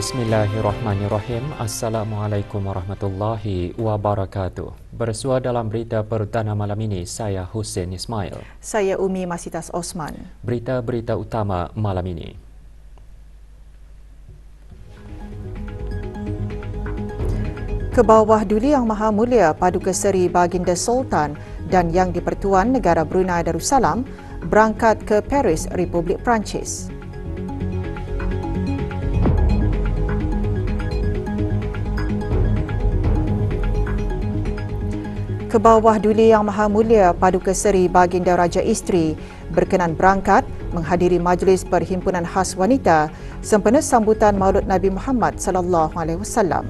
Bismillahirrahmanirrahim. Assalamualaikum warahmatullahi wabarakatuh. Bersua dalam berita perdana malam ini, saya Hussein Ismail. Saya Umi Masitas Osman. Berita-berita utama malam ini. Kebawah Duli Yang Maha Mulia Paduka Seri Baginda Sultan dan Yang di-Pertuan Negara Brunei Darussalam berangkat ke Paris, Republik Perancis. Kebawah Duli Yang Maha Mulia Paduka Seri Baginda Raja Isteri berkenan berangkat menghadiri Majlis Perhimpunan Khas Wanita sempena sambutan Maulud Nabi Muhammad sallallahu alaihi wasallam.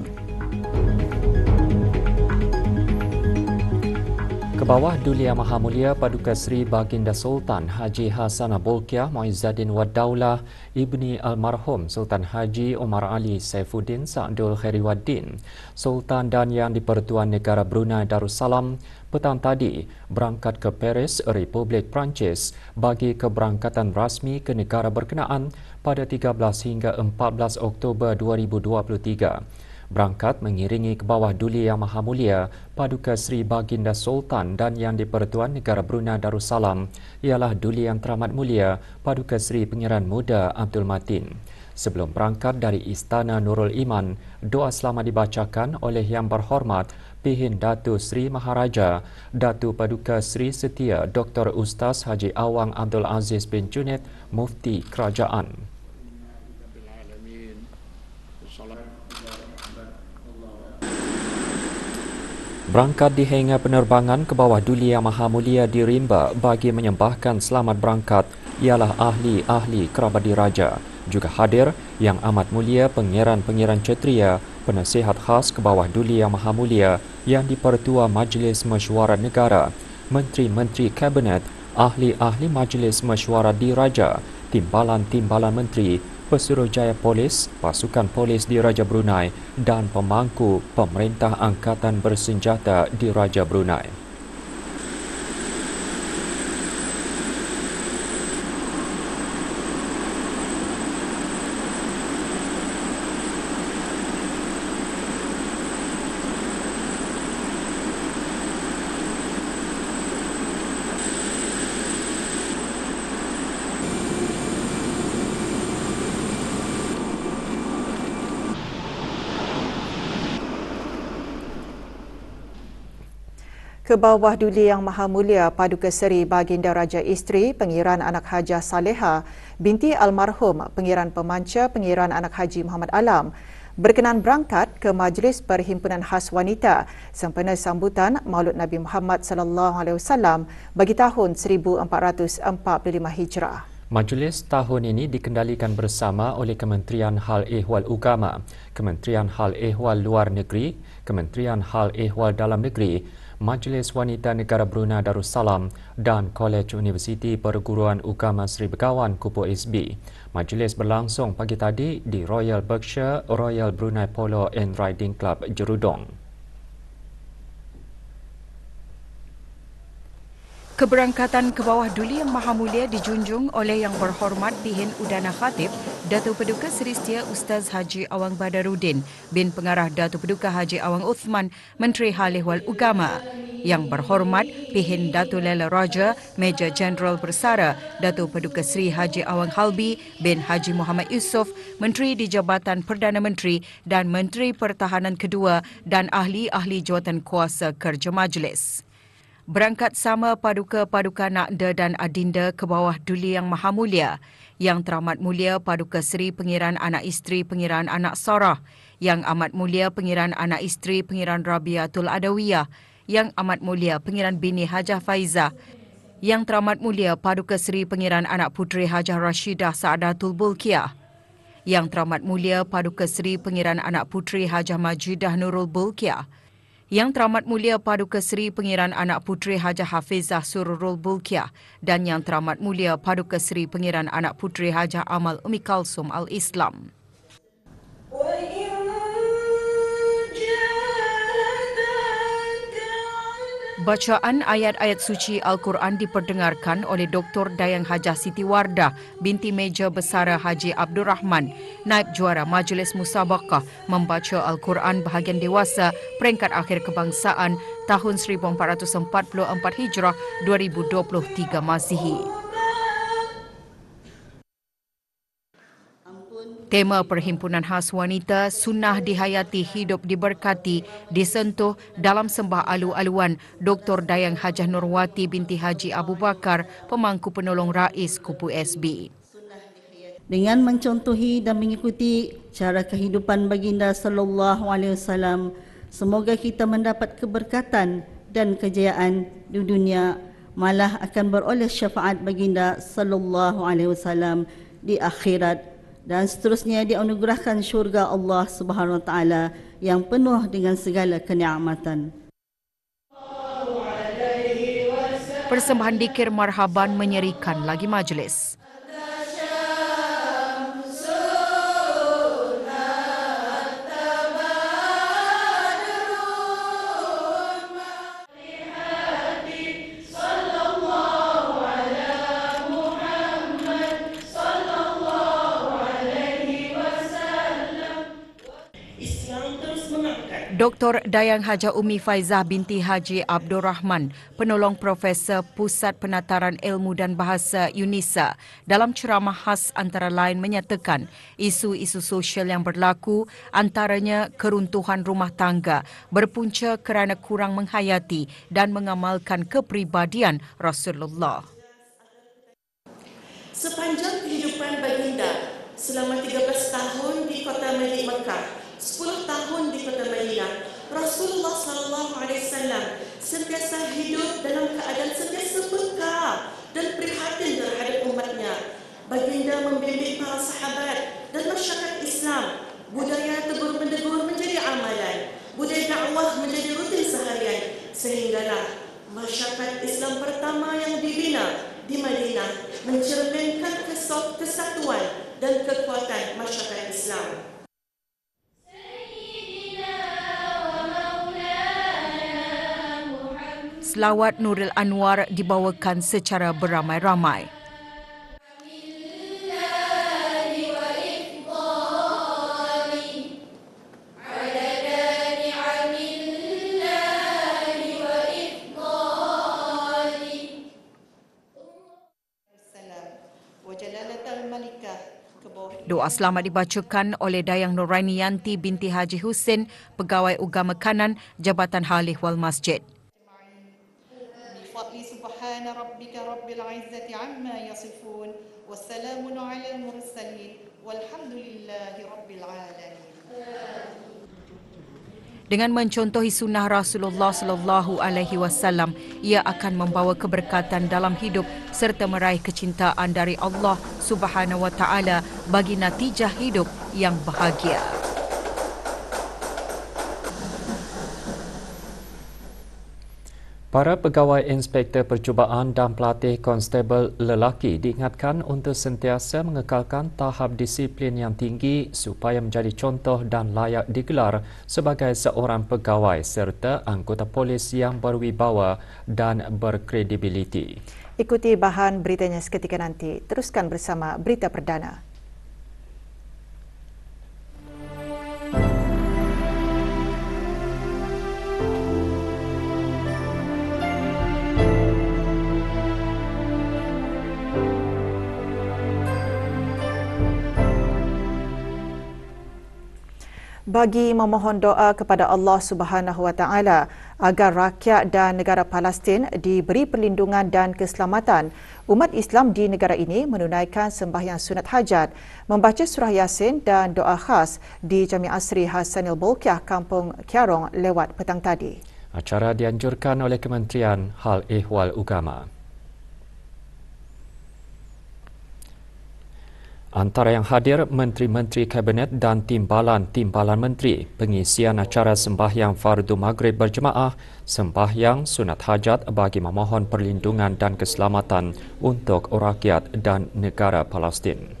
Kebawah Duli Yang Maha Mulia Paduka Seri Baginda Sultan Haji Hassanah Bolkiah Muizzaddin Wad Daulah Ibni Almarhum Sultan Haji Omar Ali Saifuddin Sa'dul Khairiwaddin Sultan dan Yang di-Pertuan Negara Brunei Darussalam petang tadi berangkat ke Paris, Republik Perancis bagi keberangkatan rasmi ke negara berkenaan pada 13 hingga 14 Oktober 2023. Berangkat mengiringi Kebawah Duli Yang Maha Mulia Paduka Seri Baginda Sultan dan Yang di-Pertuan Negara Brunei Darussalam ialah Duli Yang Teramat Mulia Paduka Seri Pangeran Muda Abdul Matin. Sebelum berangkat dari Istana Nurul Iman, doa selamat dibacakan oleh Yang Berhormat Pihin Datu Seri Maharaja Datu Paduka Seri Setia Dr. Ustaz Haji Awang Abdul Aziz bin Junaid Mufti Kerajaan. Berangkat di hangar penerbangan Kebawah Duli Yang Maha Mulia di Rimba bagi menyembahkan selamat berangkat ialah ahli-ahli kerabat diraja. Juga hadir Yang Amat Mulia Pangeran-Pangeran Kshatriya, Penasihat Khas Kebawah Duli Yang Maha Mulia, Yang di-Pertua Majlis Mesyuarat Negara, Menteri-Menteri Kabinet, ahli-ahli Majlis Mesyuarat Diraja, Timbalan-Timbalan Menteri, Pesuruhjaya Polis, Pasukan Polis di Raja Brunei dan pemangku Pemerintah Angkatan Bersenjata di Raja Brunei. Kebawah Duli Yang Maha Mulia Paduka Seri Baginda Raja Isteri Pangeran Anak Hajah Saleha binti Almarhum Pangeran Pemanca Pangeran Anak Haji Muhammad Alam berkenan berangkat ke Majlis Perhimpunan Khas Wanita sempena sambutan Maulud Nabi Muhammad sallallahu alaihi wasallam bagi tahun 1445 Hijrah. Majlis tahun ini dikendalikan bersama oleh Kementerian Hal Ehwal Ugama, Kementerian Hal Ehwal Luar Negeri, Kementerian Hal Ehwal Dalam Negeri, Majlis Wanita Negara Brunei Darussalam dan Kolej Universiti Perguruan Ugama Seri Begawan Kupu SB. Majlis berlangsung pagi tadi di Royal Berkshire Royal Brunei Polo and Riding Club Jerudong. Keberangkatan Kebawah Duli Yang Maha Mulia dijunjung oleh Yang Berhormat Pihin Udana Khatib Datuk Paduka Seri Setia Ustaz Haji Awang Badaruddin bin Pengarah Datuk Paduka Haji Awang Uthman Menteri Hal Ehwal Ugama, Yang Berhormat Pihin Datuk Lela Raja Major Jeneral Bersara Datuk Paduka Seri Haji Awang Halbi bin Haji Muhammad Yusof Menteri di Jabatan Perdana Menteri dan Menteri Pertahanan Kedua dan ahli-ahli jawatan kuasa kerja majlis. Berangkat sama Paduka-Paduka Nakda dan Adinda Kebawah Duli Yang Maha Mulia, Yang Teramat Mulia Paduka Seri Pangeran Anak Isteri Pangeran Anak Sarah, Yang Amat Mulia Pangeran Anak Isteri Pangeran Rabiatul Adawiyah, Yang Amat Mulia Pangeran Bini Hajah Faizah, Yang Teramat Mulia Paduka Seri Pangeran Anak Puteri Hajah Rashidah Sa'datul Bolkiah, Yang Teramat Mulia Paduka Seri Pangeran Anak Puteri Hajah Majidah Nurul Bolkiah, Yang Teramat Mulia Paduka Seri Pangeran Anak Puteri Hajah Hafizah Sururul Bolkiah dan Yang Teramat Mulia Paduka Seri Pangeran Anak Puteri Hajah Amal Umi Kalsum Al-Islam. Bacaan ayat-ayat suci Al-Quran diperdengarkan oleh Dr. Dayang Hajah Siti Wardah binti Meja Besara Haji Abdul Rahman, naib juara Majlis Musabaqah membaca Al-Quran bahagian dewasa peringkat akhir kebangsaan tahun 1444 Hijrah 2023 Masihi. Tema Perhimpunan Khas Wanita Sunnah Dihayati Hidup Diberkati disentuh dalam sembah alu-aluan Dr. Dayang Hajah Nurwati binti Haji Abu Bakar, pemangku penolong Rais Kupu SB. Dengan mencontohi dan mengikuti cara kehidupan baginda sallallahu alaihi wasallam, semoga kita mendapat keberkatan dan kejayaan di dunia, malah akan beroleh syafaat baginda sallallahu alaihi wasallam di akhirat, dan seterusnya dianugerahkan syurga Allah Subhanahu Wa Taala yang penuh dengan segala kenikmatan. Persembahan dikir marhaban menyerikan lagi majlis. Dr. Dayang Hajah Umi Faizah binti Haji Abdul Rahman, penolong Profesor Pusat Penataran Ilmu dan Bahasa UNISA, dalam ceramah khas antara lain menyatakan isu-isu sosial yang berlaku antaranya keruntuhan rumah tangga berpunca kerana kurang menghayati dan mengamalkan kepribadian Rasulullah. Sepanjang kehidupan baginda selama 13 tahun di kota Mekah, 10 tahun di kota Madinah, Rasulullah SAW sentiasa hidup dalam keadaan sentiasa peka dan prihatin terhadap umatnya. Baginda membimbing para sahabat dan masyarakat Islam. Budaya tegur-menegur menjadi amalan, budaya dakwah menjadi rutin seharian, sehinggalah masyarakat Islam pertama yang dibina di Madinah mencerminkan kesatuan dan kekuatan masyarakat Islam. Selawat Nurul Anwar dibawakan secara beramai-ramai. Doa selamat dibacakan oleh Dayang Nuraini Yanti binti Haji Husin, Pegawai Ugama Kanan, Jabatan Halih Wal Masjid. سبحان ربك رب العزة عما يصفون والسلام على المرسلين والحمد لله رب العالمين. Dengan mencontohi sunnah Rasulullah sallallahu alaihi wasallam, ia akan membawa keberkatan dalam hidup serta meraih kecintaan dari Allah Subhanahu wa taala bagi natijah hidup yang bahagia. Para pegawai inspektor percubaan dan pelatih konstabel lelaki diingatkan untuk sentiasa mengekalkan tahap disiplin yang tinggi supaya menjadi contoh dan layak digelar sebagai seorang pegawai serta anggota polis yang berwibawa dan berkredibiliti. Ikuti bahan beritanya seketika nanti. Teruskan bersama Berita Perdana. Bagi memohon doa kepada Allah Subhanahu Wa Taala agar rakyat dan negara Palestin diberi perlindungan dan keselamatan, umat Islam di negara ini menunaikan sembahyang sunat hajat, membaca surah Yasin dan doa khas di Jami Asri Hasanil Bolkiah, Kampung Kiarong lewat petang tadi. Acara dianjurkan oleh Kementerian Hal Ehwal Ugama. Antara yang hadir Menteri-Menteri Kabinet dan Timbalan Menteri. Pengisian acara sembahyang Fardu Maghrib berjemaah, sembahyang sunat hajat bagi memohon perlindungan dan keselamatan untuk rakyat dan negara Palestin.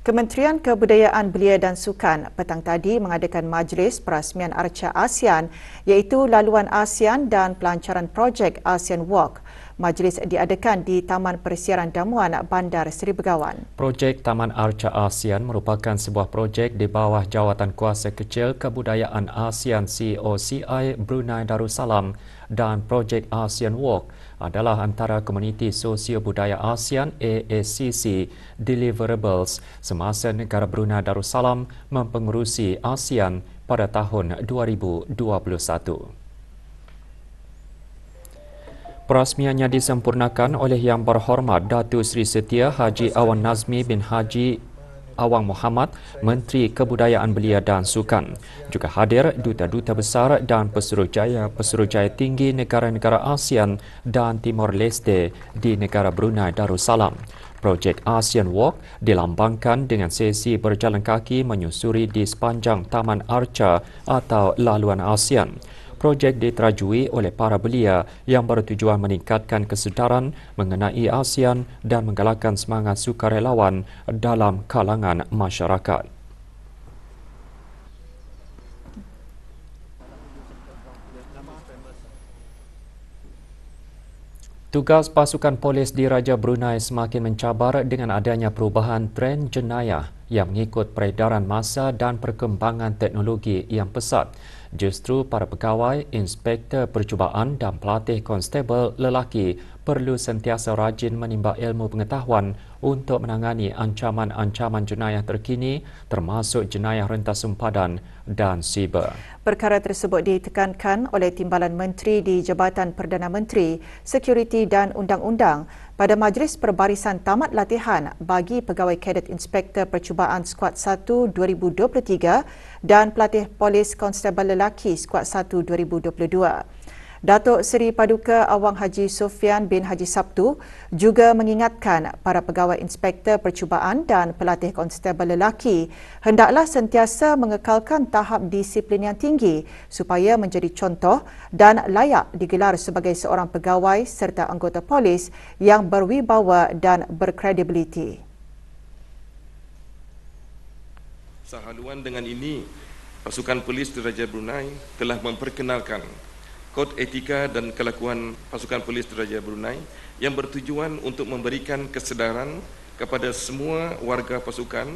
Kementerian Kebudayaan Belia dan Sukan petang tadi mengadakan majlis perasmian Arca ASEAN iaitu laluan ASEAN dan pelancaran projek ASEAN Walk. Majlis diadakan di Taman Persiaran Damuan Bandar Seri Begawan. Projek Taman Arca ASEAN merupakan sebuah projek di bawah Jawatan Kuasa Kecil Kebudayaan ASEAN COCI Brunei Darussalam dan projek ASEAN Walk adalah antara komuniti sosio-budaya ASEAN ASCC deliverables semasa negara Brunei Darussalam mempengerusi ASEAN pada tahun 2021. Perasmiannya disempurnakan oleh Yang Berhormat Datuk Seri Setia Haji Awan Nazmi bin Haji Awang Muhammad, Menteri Kebudayaan Belia dan Sukan. Juga hadir duta-duta besar dan pesuruhjaya tinggi negara-negara ASEAN dan Timor Leste di negara Brunei Darussalam. Projek ASEAN Walk dilambangkan dengan sesi berjalan kaki menyusuri di sepanjang Taman Arca atau laluan ASEAN. Projek diterajui oleh para belia yang bertujuan meningkatkan kesedaran mengenai ASEAN dan menggalakkan semangat sukarelawan dalam kalangan masyarakat. Tugas pasukan polis di Raja Brunei semakin mencabar dengan adanya perubahan trend jenayah yang mengikut peredaran masa dan perkembangan teknologi yang pesat. Justru para pegawai, inspektor percubaan dan pelatih konstabel lelaki perlu sentiasa rajin menimba ilmu pengetahuan untuk menangani ancaman-ancaman jenayah terkini termasuk jenayah rentas sempadan dan siber. Perkara tersebut ditekankan oleh Timbalan Menteri di Jabatan Perdana Menteri, Sekuriti dan Undang-Undang pada Majlis Perbarisan Tamat Latihan bagi Pegawai Kadet Inspektor Percubaan Skuad 1 2023 dan Pelatih Polis Konstabel Lelaki Skuad 1 2022. Datuk Seri Paduka Awang Haji Sofian bin Haji Sabtu juga mengingatkan para pegawai inspektor percubaan dan pelatih konstabel lelaki hendaklah sentiasa mengekalkan tahap disiplin yang tinggi supaya menjadi contoh dan layak digelar sebagai seorang pegawai serta anggota polis yang berwibawa dan berkredibiliti. Sehaluan dengan ini, pasukan polis di Raja Brunei telah memperkenalkan Kod Etika dan Kelakuan Pasukan Polis Raja Brunei yang bertujuan untuk memberikan kesedaran kepada semua warga pasukan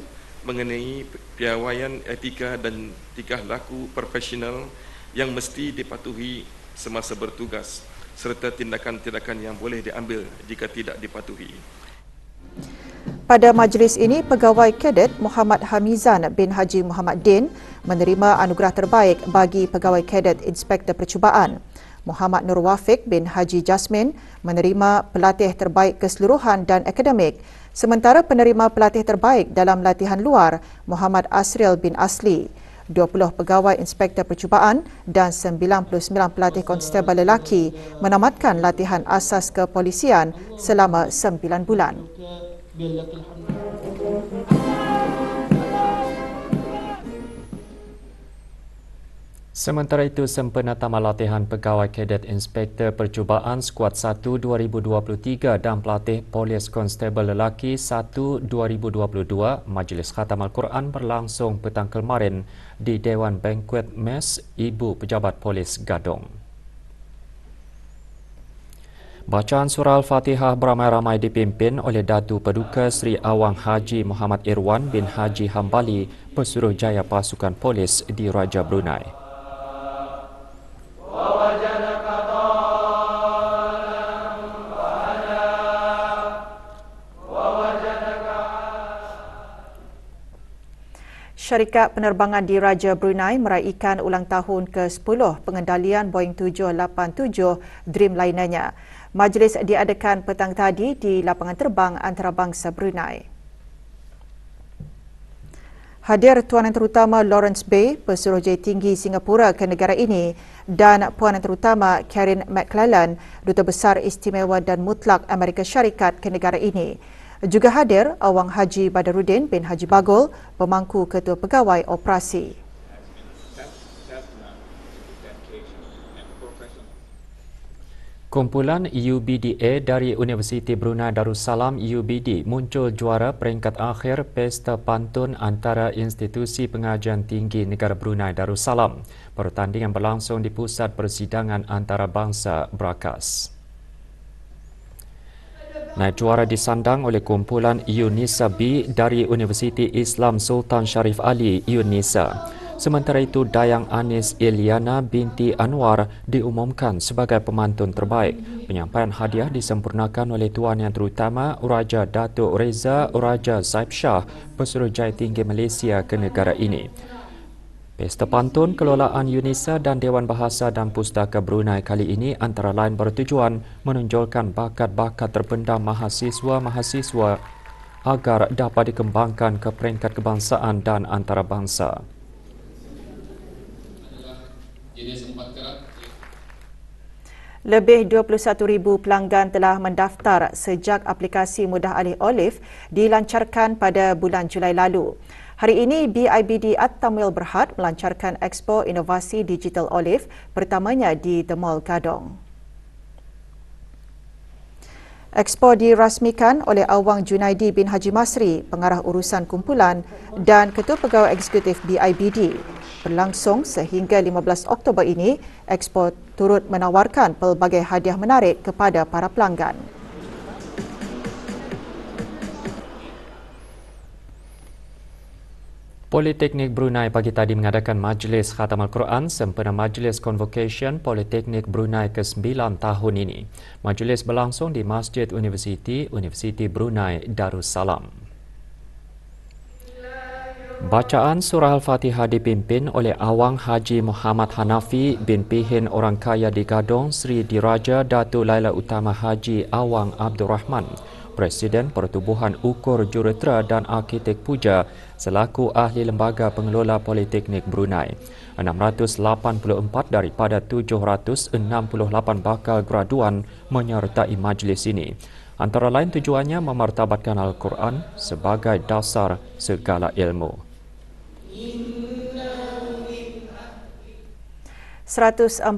mengenai piawaian etika dan tingkah laku profesional yang mesti dipatuhi semasa bertugas serta tindakan-tindakan yang boleh diambil jika tidak dipatuhi. Pada majlis ini, Pegawai Kadet Muhammad Hamizan bin Haji Muhammad Din menerima anugerah terbaik bagi Pegawai Kadet Inspektor Percubaan. Muhammad Nur Wafiq bin Haji Jasmin menerima pelatih terbaik keseluruhan dan akademik. Sementara penerima pelatih terbaik dalam latihan luar, Muhammad Asril bin Asli. 20 pegawai inspektor percubaan dan 99 pelatih konstabel lelaki menamatkan latihan asas kepolisian selama 9 bulan. Sementara itu, sempena tamat latihan Pegawai Kadet Inspektor Percubaan Skuad 1 2023 dan Pelatih Polis Konstabel Lelaki 1 2022, Majlis Khatam Al-Quran berlangsung petang kemarin di Dewan Banquet Mes Ibu Pejabat Polis Gadong. Bacaan surah Al-Fatihah beramai-ramai dipimpin oleh Datu Paduka Seri Awang Haji Muhammad Irwan bin Haji Hambali, Pesuruhjaya Pasukan Polis di Raja Brunei. Syarikat penerbangan di Raja Brunei meraihkan ulang tahun ke-10 pengendalian Boeing 787 Dreamliner-nya. Majlis diadakan petang tadi di lapangan terbang antarabangsa Brunei. Hadir Tuanan Terutama Lawrence Bay, Pesuruhjaya Tinggi Singapura ke negara ini, dan Puanan Terutama Karen McClellan, Duta Besar Istimewa dan Mutlak Amerika Syarikat ke negara ini. Juga hadir Awang Haji Badarudin bin Haji Bagul, Pemangku Ketua Pegawai Operasi. Kumpulan UBDA dari Universiti Brunei Darussalam UBD muncul juara peringkat akhir Pesta Pantun antara institusi pengajian tinggi negara Brunei Darussalam. Pertandingan berlangsung di Pusat Persidangan Antarabangsa Brakas. Naib juara disandang oleh kumpulan UNISA B dari Universiti Islam Sultan Sharif Ali UNISA. Sementara itu, Dayang Anis Iliana binti Anwar diumumkan sebagai pemantun terbaik. Penyampaian hadiah disempurnakan oleh Tuan Yang Terutama Raja Datuk Reza Raja Saib Shah, Pesuruhjaya Tinggi Malaysia ke negara ini. Pesta Pantun kelolaan UNISA dan Dewan Bahasa dan Pustaka Brunei kali ini antara lain bertujuan menonjolkan bakat-bakat terpendam mahasiswa-mahasiswa agar dapat dikembangkan ke peringkat kebangsaan dan antarabangsa. Lebih 21,000 pelanggan telah mendaftar sejak aplikasi mudah alih Olive dilancarkan pada bulan Julai lalu. Hari ini, BIBD At-Tamil Berhad melancarkan Expo Inovasi Digital Olive pertamanya di The Mall Gadong. Expo dirasmikan oleh Awang Junaidi bin Haji Masri, pengarah urusan kumpulan dan Ketua Pegawai Eksekutif BIBD. Berlangsung sehingga 15 Oktober ini, Expo turut menawarkan pelbagai hadiah menarik kepada para pelanggan. Politeknik Brunei pagi tadi mengadakan Majlis Khatam Al-Quran sempena Majlis Convocation Politeknik Brunei ke-9 tahun ini. Majlis berlangsung di Masjid Universiti Brunei Darussalam. Bacaan surah Al-Fatihah dipimpin oleh Awang Haji Muhammad Hanafi bin Pihin Orang Kaya di Gadong Sri Diraja Datuk Laila Utama Haji Awang Abdul Rahman, Presiden Pertubuhan Ukur Juruterah dan Arkitek Puja selaku ahli lembaga pengelola Politeknik Brunei. 684 daripada 768 bakal graduan menyertai majlis ini. Antara lain tujuannya memartabatkan Al-Quran sebagai dasar segala ilmu. 145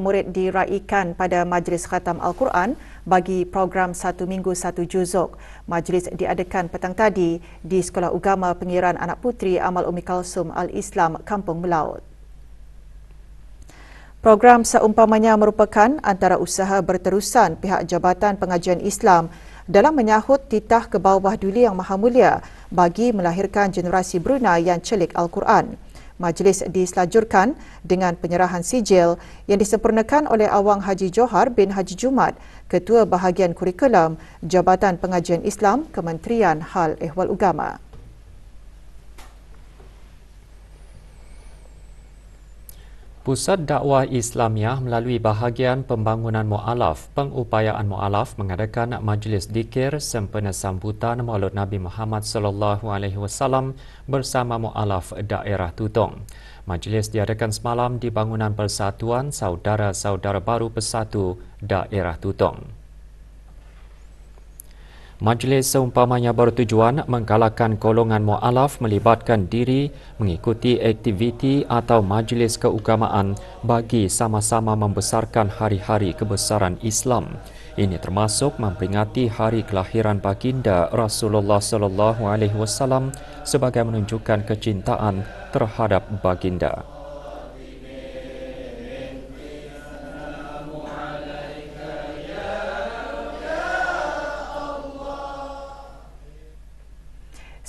murid diraikan pada Majlis Khatam Al-Quran bagi program 1 minggu 1 juzuk. Majlis diadakan petang tadi di Sekolah Ugama Pengiran Anak Puteri Amal Umi Kalsum Al-Islam Kampung Melaut. Program seumpamanya merupakan antara usaha berterusan pihak Jabatan Pengajian Islam dalam menyahut titah ke bawah Duli Yang Maha Mulia bagi melahirkan generasi Brunei yang celik Al-Quran. Majlis diselajurkan dengan penyerahan sijil yang disempurnakan oleh Awang Haji Johar bin Haji Jumat, Ketua Bahagian Kurikulum Jabatan Pengajian Islam Kementerian Hal Ehwal Ugama. Pusat Dakwah Islamiah melalui bahagian pembangunan mu'alaf, pengupayaan mu'alaf mengadakan majlis zikir sempena sambutan Maulud Nabi Muhammad SAW bersama mu'alaf daerah Tutong. Majlis diadakan semalam di bangunan Persatuan Saudara-Saudara Baru Pesatu daerah Tutong. Majlis seumpamanya bertujuan menggalakkan golongan mu'alaf melibatkan diri mengikuti aktiviti atau majlis keugamaan bagi sama-sama membesarkan hari-hari kebesaran Islam. Ini termasuk memperingati hari kelahiran baginda Rasulullah SAW sebagai menunjukkan kecintaan terhadap baginda.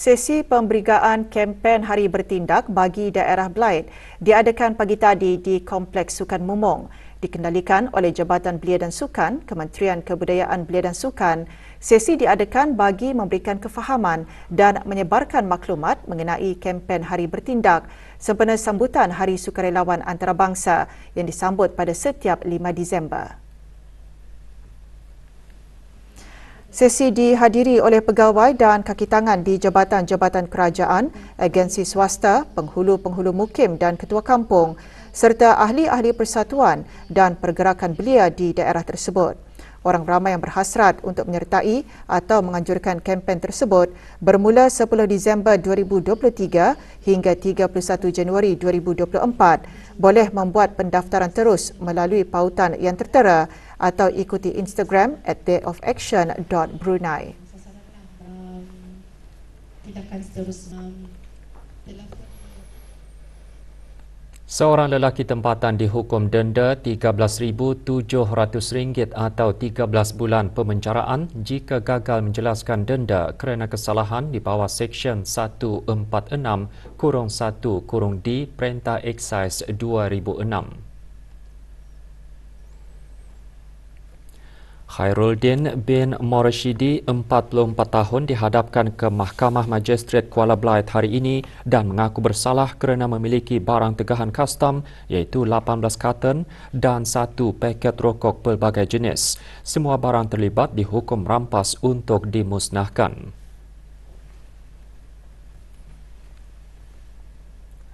Sesi pemberigaan kempen Hari Bertindak bagi daerah Belait diadakan pagi tadi di Kompleks Sukan Mumong. Dikendalikan oleh Jabatan Belia dan Sukan, Kementerian Kebudayaan Belia dan Sukan. Sesi diadakan bagi memberikan kefahaman dan menyebarkan maklumat mengenai kempen Hari Bertindak sempena sambutan Hari Sukarelawan Antarabangsa yang disambut pada setiap 5 Disember. Sesi dihadiri oleh pegawai dan kaki tangan di jabatan-jabatan kerajaan, agensi swasta, penghulu-penghulu mukim dan ketua kampung serta ahli-ahli persatuan dan pergerakan belia di daerah tersebut. Orang ramai yang berhasrat untuk menyertai atau menganjurkan kempen tersebut bermula 10 Disember 2023 hingga 31 Januari 2024 boleh membuat pendaftaran terus melalui pautan yang tertera atau ikuti Instagram @dayaofaction.brunei. Tindakan seterusnya. Seorang lelaki tempatan dihukum denda RM13,700 atau 13 bulan pemenjaraan jika gagal menjelaskan denda kerana kesalahan di bawah Seksyen 146-1-D Perintah Eksais 2006. Khairuddin bin Morashidi, 44 tahun, dihadapkan ke Mahkamah Magistrate Kuala Belait hari ini dan mengaku bersalah kerana memiliki barang tegahan kastam iaitu 18 karton dan 1 paket rokok pelbagai jenis. Semua barang terlibat dihukum rampas untuk dimusnahkan.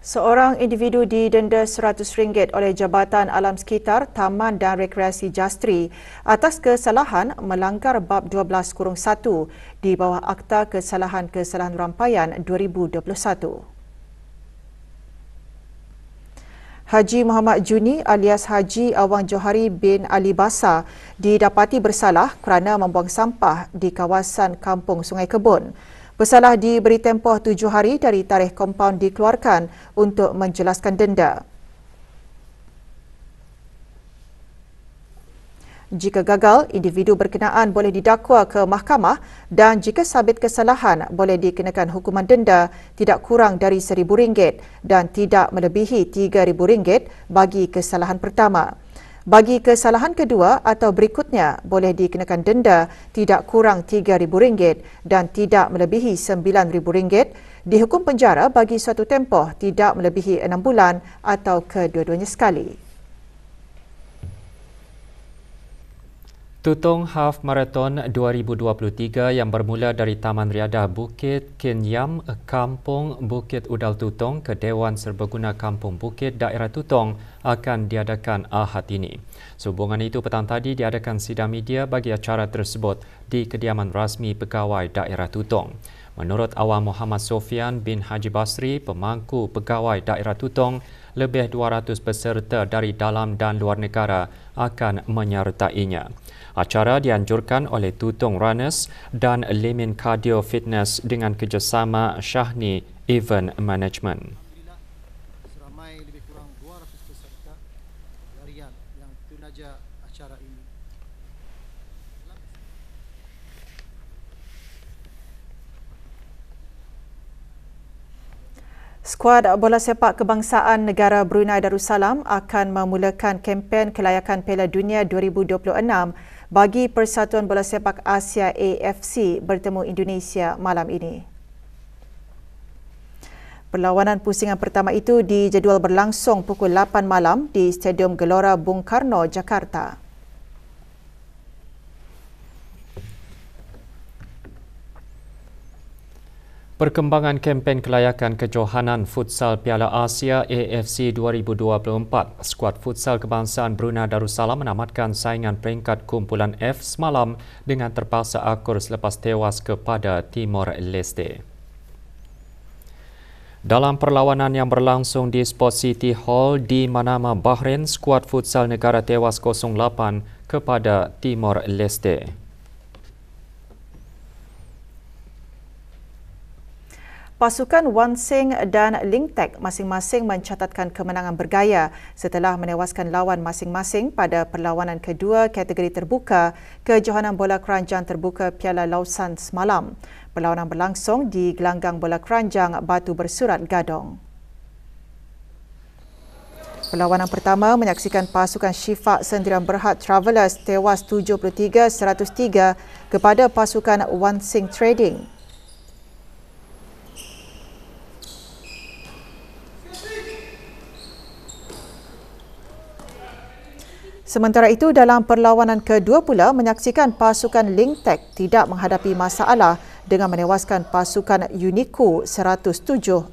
Seorang individu didenda RM100 oleh Jabatan Alam Sekitar, Taman dan Rekreasi Jastri atas kesalahan melanggar Bab 12-1 di bawah Akta Kesalahan-Kesalahan Rampaian 2021. Haji Muhammad Juni alias Haji Awang Johari bin Ali Basa didapati bersalah kerana membuang sampah di kawasan Kampung Sungai Kebun. Bersalah diberi tempoh 7 hari dari tarikh kompaun dikeluarkan untuk menjelaskan denda. Jika gagal, individu berkenaan boleh didakwa ke mahkamah dan jika sabit kesalahan boleh dikenakan hukuman denda tidak kurang dari RM1,000 dan tidak melebihi RM3,000 bagi kesalahan pertama. Bagi kesalahan kedua atau berikutnya boleh dikenakan denda tidak kurang RM3,000 dan tidak melebihi RM9,000, dihukum penjara bagi suatu tempoh tidak melebihi 6 bulan atau kedua-duanya sekali. Tutong Half Marathon 2023 yang bermula dari Taman Riadah Bukit Kenyam, Kampung Bukit Udal Tutong ke Dewan Serbaguna Kampung Bukit Daerah Tutong akan diadakan Ahad ini. Sehubungan itu, petang tadi diadakan sidang media bagi acara tersebut di kediaman rasmi Pegawai Daerah Tutong. Menurut Awang Muhammad Sofian bin Haji Basri, pemangku Pegawai Daerah Tutong, lebih 200 peserta dari dalam dan luar negara akan menyertainya. Acara dianjurkan oleh Tutong Runners dan Lemin Cardio Fitness dengan kerjasama Syahni Event Management. Seramai lebih kurang 200 peserta harian yang tunaja acara ini. Skuad bola sepak kebangsaan negara Brunei Darussalam akan memulakan kempen kelayakan Piala Dunia 2026 bagi Persatuan Bola Sepak Asia AFC bertemu Indonesia malam ini. Perlawanan pusingan pertama itu dijadual berlangsung pukul 8 malam di Stadium Gelora Bung Karno, Jakarta. Perkembangan kempen kelayakan kejohanan Futsal Piala Asia AFC 2024. Skuad Futsal Kebangsaan Brunei Darussalam menamatkan saingan peringkat kumpulan F semalam dengan terpaksa akur selepas tewas kepada Timor Leste. Dalam perlawanan yang berlangsung di Sport City Hall di Manama, Bahrain, skuad futsal negara tewas 0-8 kepada Timor Leste. Pasukan Wan Sing dan Ling Tak masing-masing mencatatkan kemenangan bergaya setelah menewaskan lawan masing-masing pada perlawanan kedua kategori terbuka kejohanan bola keranjang terbuka Piala Lausan semalam. Perlawanan berlangsung di gelanggang bola keranjang Batu Bersurat Gadong. Perlawanan pertama menyaksikan pasukan Shifaq Sendirian Berhad Travellers tewas 73-103 kepada pasukan Wan Sing Trading. Sementara itu, dalam perlawanan kedua pula menyaksikan pasukan Ling Tak tidak menghadapi masalah dengan menewaskan pasukan Unico 107-45.